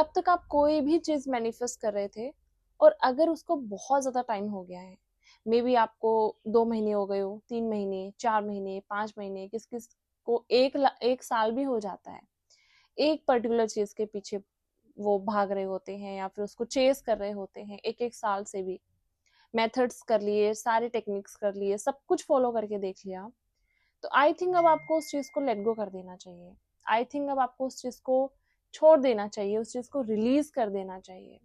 अब तक आप कोई भी चीज मैनिफेस्ट कर रहे थे, और अगर उसको बहुत ज्यादा टाइम हो गया है, मे बी आपको 2 महीने हो गए हो, 3 महीने, 4 महीने, 5 महीने, किस किस को एक साल भी हो जाता है, एक पर्टिकुलर चीज के पीछे वो भाग रहे होते हैं या फिर उसको चेस कर रहे होते हैं, एक एक साल से भी मेथड्स कर लिए, सारे टेक्निक्स कर लिए, सब कुछ फॉलो करके देख लिया, तो आई थिंक अब आपको उस चीज को लेट गो कर देना चाहिए। आई थिंक अब आपको उस चीज को छोड़ देना चाहिए, उस चीज को रिलीज कर देना चाहिए,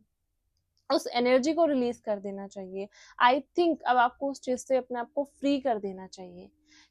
उस एनर्जी को रिलीज कर देना चाहिए। आई थिंक अब आपको उस चीज से अपने आप को फ्री कर देना चाहिए,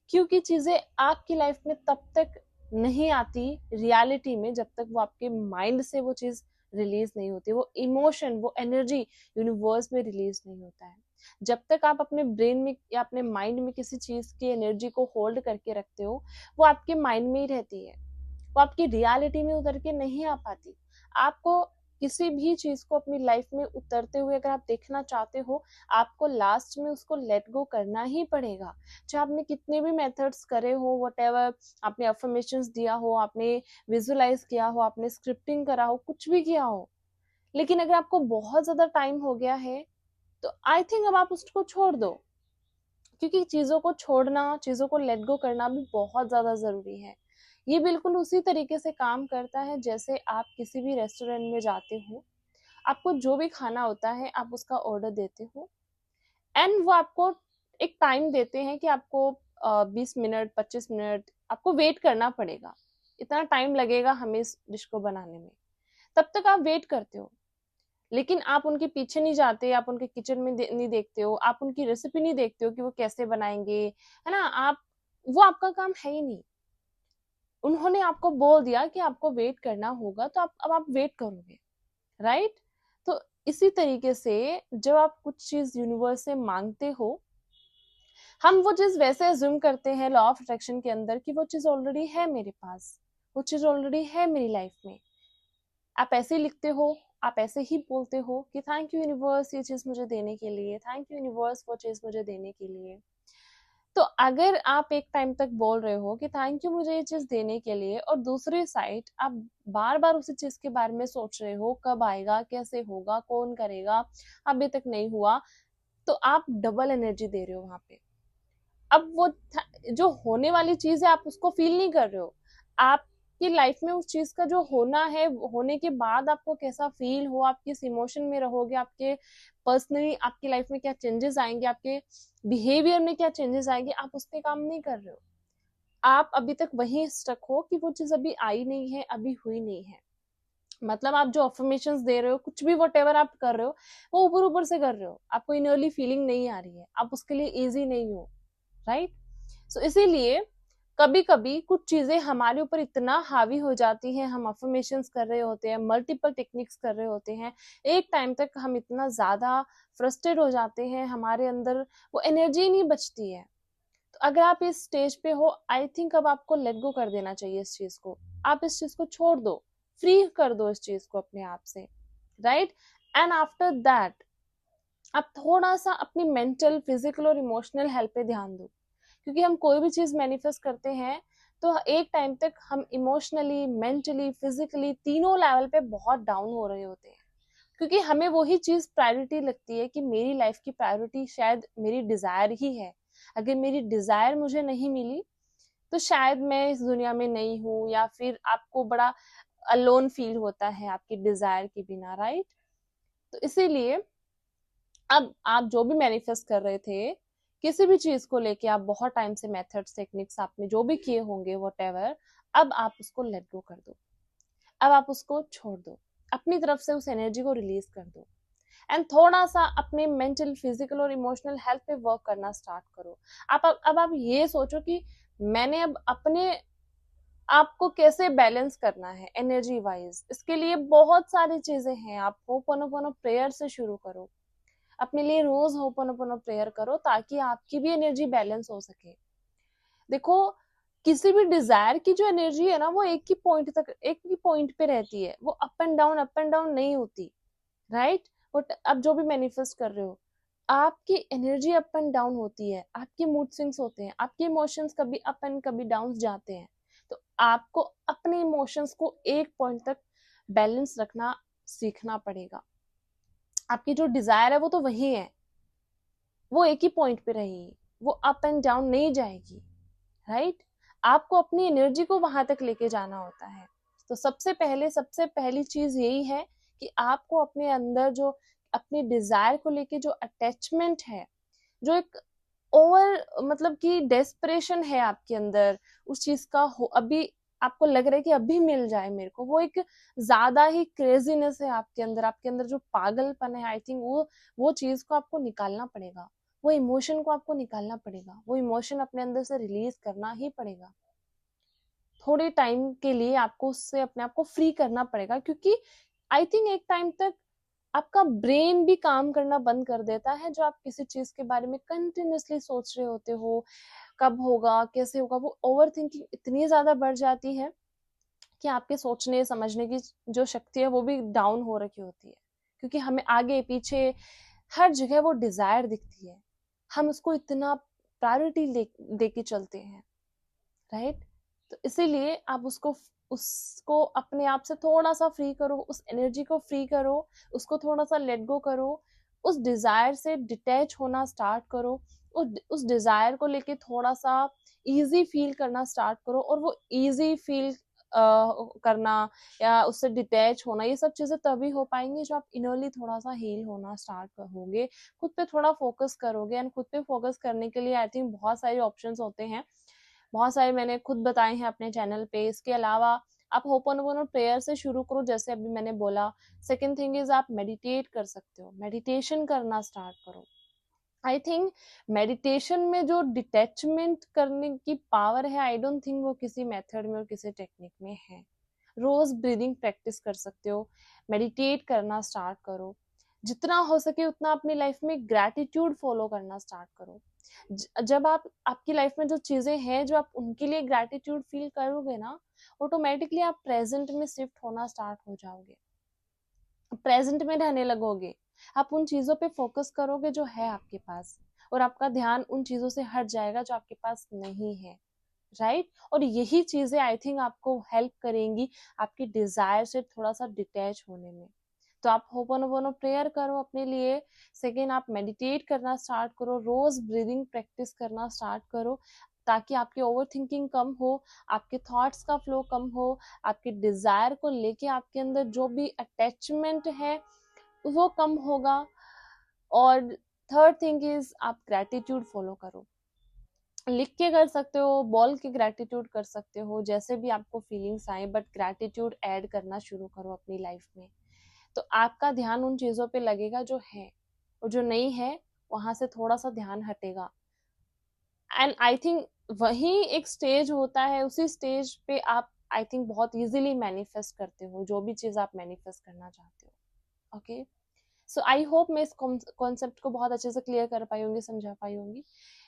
क्योंकि चीजें आपकी लाइफ में तब तक नहीं आती रियलिटी में जब तक वो आपके माइंड से वो चीज रिलीज नहीं होती, वो इमोशन, वो एनर्जी यूनिवर्स में रिलीज नहीं होता है। जब तक आप अपने ब्रेन में या अपने माइंड में किसी चीज की एनर्जी को होल्ड करके रखते हो, वो आपके माइंड में ही रहती है, वो आपकी रियलिटी में उतर के नहीं आ पाती। आपको किसी भी चीज को अपनी लाइफ में उतरते हुए अगर आप देखना चाहते हो, आपको लास्ट में उसको लेट गो करना ही पड़ेगा। चाहे आपने कितने भी मेथड्स करे हो, वटेवर, आपने अफर्मेशंस दिया हो, आपने विजुअलाइज किया हो, आपने स्क्रिप्टिंग करा हो, कुछ भी किया हो, लेकिन अगर आपको बहुत ज्यादा टाइम हो गया है, तो आई थिंक अब आप उसको छोड़ दो। क्योंकि चीजों को छोड़ना, चीजों को लेट गो करना भी बहुत ज्यादा जरूरी है। ये बिल्कुल उसी तरीके से काम करता है जैसे आप किसी भी रेस्टोरेंट में जाते हो, आपको जो भी खाना होता है आप उसका ऑर्डर देते हो, एंड वो आपको एक टाइम देते हैं कि आपको 20 मिनट, 25 मिनट आपको वेट करना पड़ेगा, इतना टाइम लगेगा हमें इस डिश को बनाने में। तब तक आप वेट करते हो, लेकिन आप उनके पीछे नहीं जाते, आप उनके किचन में नहीं देखते हो, आप उनकी रेसिपी नहीं देखते हो कि वो कैसे बनाएंगे, है ना। आप, वो आपका काम है ही नहीं। उन्होंने आपको बोल दिया कि आपको वेट करना होगा, तो अब आप वेट करोगे, राइट। तो इसी तरीके से जब आप कुछ चीज यूनिवर्स से मांगते हो, हम वो चीज वैसे अज्यूम करते हैं लॉ ऑफ अट्रैक्शन के अंदर कि वो चीज ऑलरेडी है मेरे पास, वो चीज ऑलरेडी है मेरी लाइफ में। आप ऐसे लिखते हो, आप ऐसे ही बोलते हो कि थैंक यू यूनिवर्स ये चीज मुझे देने के लिए, थैंक यू यूनिवर्स वो चीज मुझे देने के लिए। तो अगर आप एक टाइम तक बोल रहे हो कि थैंक यू मुझे ये चीज देने के लिए, और दूसरी साइड आप बार बार उसी चीज के बारे में सोच रहे हो, कब आएगा, कैसे होगा, कौन करेगा, अभी तक नहीं हुआ, तो आप डबल एनर्जी दे रहे हो वहां पे। अब वो जो होने वाली चीज है आप उसको फील नहीं कर रहे हो। आपकी लाइफ में उस चीज का जो होना है, होने के बाद आपको कैसा फील हो, आप किस इमोशन में रहोगे, आपके पर्सनली आपकी लाइफ में क्या चेंजेस आएंगे, आपके बिहेवियर में क्या चेंजेस आएंगे, आप उस पर काम नहीं कर रहे हो। आप अभी तक वहीं स्टक हो कि वो चीज अभी आई नहीं है, अभी हुई नहीं है। मतलब आप जो अफर्मेशंस दे रहे हो, कुछ भी वट आप कर रहे हो, वो ऊपर ऊपर से कर रहे हो, आपको इनरली फीलिंग नहीं आ रही है, आप उसके लिए इजी नहीं हो, राइट। सो इसीलिए कभी कभी कुछ चीजें हमारे ऊपर इतना हावी हो जाती हैं, हम अफर्मेशंस कर रहे होते हैं, मल्टीपल टेक्निक्स कर रहे होते हैं, एक टाइम तक हम इतना ज्यादा फ्रस्ट्रेट हो जाते हैं, हमारे अंदर वो एनर्जी नहीं बचती है। तो अगर आप इस स्टेज पे हो, आई थिंक अब आपको लेट गो कर देना चाहिए इस चीज को। आप इस चीज को छोड़ दो, फ्री कर दो इस चीज को अपने आप से, राइट। एंड आफ्टर दैट आप थोड़ा सा अपनी मेंटल, फिजिकल और इमोशनल हेल्थ पे ध्यान दो। क्योंकि हम कोई भी चीज मैनिफेस्ट करते हैं, तो एक टाइम तक हम इमोशनली, मेंटली, फिजिकली तीनों लेवल पे बहुत डाउन हो रहे होते हैं। क्योंकि हमें वही चीज प्रायोरिटी लगती है कि मेरी लाइफ की प्रायोरिटी शायद मेरी डिजायर ही है। अगर मेरी डिजायर मुझे नहीं मिली, तो शायद मैं इस दुनिया में नहीं हूँ, या फिर आपको बड़ा अलोन फील होता है आपकी डिजायर के बिना, राइट। तो इसीलिए अब आप जो भी मैनिफेस्ट कर रहे थे, किसी भी चीज को लेके आप बहुत टाइम से मेथड्स, टेक्निक्स आपने जो भी किए होंगे, वट अब आप उसको लेट गो कर दो। अब आप उसको छोड़ दो, अपनी तरफ से उस एनर्जी को रिलीज कर दो, एंड थोड़ा सा अपने मेंटल, फिजिकल और इमोशनल हेल्थ पे वर्क करना स्टार्ट करो। अब आप ये सोचो कि मैंने अब अपने आपको कैसे बैलेंस करना है एनर्जी वाइज। इसके लिए बहुत सारी चीजें हैं। आप होपोनोपोनो प्रेयर से शुरू करो, अपने लिए रोज होपोनोपोनो प्रेयर करो, ताकि आपकी भी एनर्जी बैलेंस हो सके। देखो, किसी भी डिजायर की जो एनर्जी है ना, वो एक ही पॉइंट पे रहती है, वो अप एंड डाउन नहीं होती, राइट। बट अब जो भी मैनिफेस्ट कर रहे हो, आपकी एनर्जी अप एंड डाउन होती है, आपके मूड स्विंग्स होते हैं, आपके इमोशंस कभी अप एंड कभी डाउन जाते हैं। तो आपको अपने इमोशंस को एक पॉइंट तक बैलेंस रखना सीखना पड़ेगा। आपकी जो डिजायर है वो तो वही है, वो एक ही पॉइंट पे रहेगी, वो अप एंड डाउन नहीं जाएगी, राइट। आपको अपनी एनर्जी को वहां तक लेके जाना होता है। तो सबसे पहली चीज यही है कि आपको अपने अंदर जो अपने डिजायर को लेके जो अटैचमेंट है, जो एक ओवर मतलब कि डेस्परेशन है आपके अंदर उस चीज का हो, अभी आपको लग रहा है कि अभी मिल जाए मेरे को, वो एक ज्यादा ही क्रेजीनेस है आपके अंदर जो पागलपन है, आई थिंक वो चीज को आपको निकालना पड़ेगा, वो इमोशन को आपको निकालना पड़ेगा, वो इमोशन अपने अंदर से रिलीज करना ही पड़ेगा। थोड़े टाइम के लिए आपको उससे अपने आप को फ्री करना पड़ेगा, क्योंकि आई थिंक एक टाइम तक आपका ब्रेन भी काम करना बंद कर देता है, जो आप किसी चीज के बारे में कंटिन्यूअसली सोच रहे होते हो, कब होगा कैसे होगा, वो ओवर थिंकिंग इतनी ज्यादा बढ़ जाती है कि आपके सोचने समझने की जो शक्ति है वो भी डाउन हो रखी होती है, क्योंकि हमें आगे पीछे हर जगह वो डिजायर दिखती है, हम उसको इतना प्रायोरिटी दे के चलते हैं, राइट। तो इसीलिए आप उसको उसको अपने आप से थोड़ा सा फ्री करो, उस एनर्जी को फ्री करो, उसको थोड़ा सा लेट गो करो, उस डिजायर से डिटैच होना स्टार्ट करो, उस डिजायर को लेके थोड़ा सा इजी फील करना स्टार्ट करो, और वो इजी फील करना या उससे डिटैच होना, ये सब चीजें तभी हो पाएंगी जो आप इनरली थोड़ा सा हील होना स्टार्ट होगे, खुद पे थोड़ा फोकस करोगे। एंड खुद पे फोकस करने के लिए आई थिंक बहुत सारे ऑप्शंस होते हैं, बहुत सारे मैंने खुद बताए हैं अपने चैनल पे। इसके अलावा आप होपोनोपोनो प्रेयर से शुरू करो, जैसे अभी मैंने बोला। सेकंड थिंग इज आप मेडिटेट कर सकते हो, मेडिटेशन करना स्टार्ट करो। आई थिंक मेडिटेशन में जो डिटैचमेंट करने की पावर है, आई डोंट थिंक वो किसी मेथड में और किसी टेक्निक में है। रोज ब्रीदिंग प्रैक्टिस कर सकते हो, मेडिटेट करना स्टार्ट करो, जितना हो सके उतना अपनी लाइफ में ग्रैटिट्यूड फॉलो करना स्टार्ट करो। जब आप आपकी लाइफ में जो चीजें हैं जो आप उनके लिए ग्रैटिट्यूड फील करोगे ना, ऑटोमेटिकली आप प्रेजेंट में शिफ्ट होना स्टार्ट हो जाओगे, प्रेजेंट में रहने लगोगे, आप उन चीजों पे फोकस करोगे जो है आपके पास, और आपका ध्यान उन चीजों से हट जाएगा जो आपके पास नहीं है, राइट। और यही चीजें आई थिंक आपको हेल्प करेंगी आपकी डिजायर से थोड़ा सा डिटैच होने में। तो आप होपोनोपोनो प्रेयर करो अपने लिए। सेकेंड, आप मेडिटेट करना स्टार्ट करो, रोज ब्रीदिंग प्रैक्टिस करना स्टार्ट करो, ताकि आपकी ओवर थिंकिंग कम हो, आपके थॉट्स का फ्लो कम हो, आपके डिजायर को लेके आपके अंदर जो भी अटैचमेंट है वो कम होगा। और थर्ड थिंग इज आप ग्रैटिट्यूड फॉलो करो, लिख के कर सकते हो, बोल के ग्रैटिट्यूड कर सकते हो, जैसे भी आपको फीलिंग्स आए, बट ग्रैटिट्यूड ऐड करना शुरू करो अपनी लाइफ में। तो आपका ध्यान उन चीजों पे लगेगा जो है, और जो नहीं है वहां से थोड़ा सा ध्यान हटेगा। एंड आई थिंक वही एक स्टेज होता है, उसी स्टेज पे आप आई थिंक बहुत इजीली मैनिफेस्ट करते हो जो भी चीज आप मैनिफेस्ट करना चाहते हो। ओके, सो आई होप मैं इस कॉन्सेप्ट को बहुत अच्छे से क्लियर कर पाई होंगी, समझा पाई होंगी।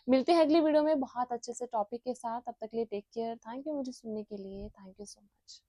मिलते हैं अगली वीडियो में बहुत अच्छे से टॉपिक के साथ, तब तक के लिए टेक केयर। थैंक यू मुझे सुनने के लिए, थैंक यू सो मच।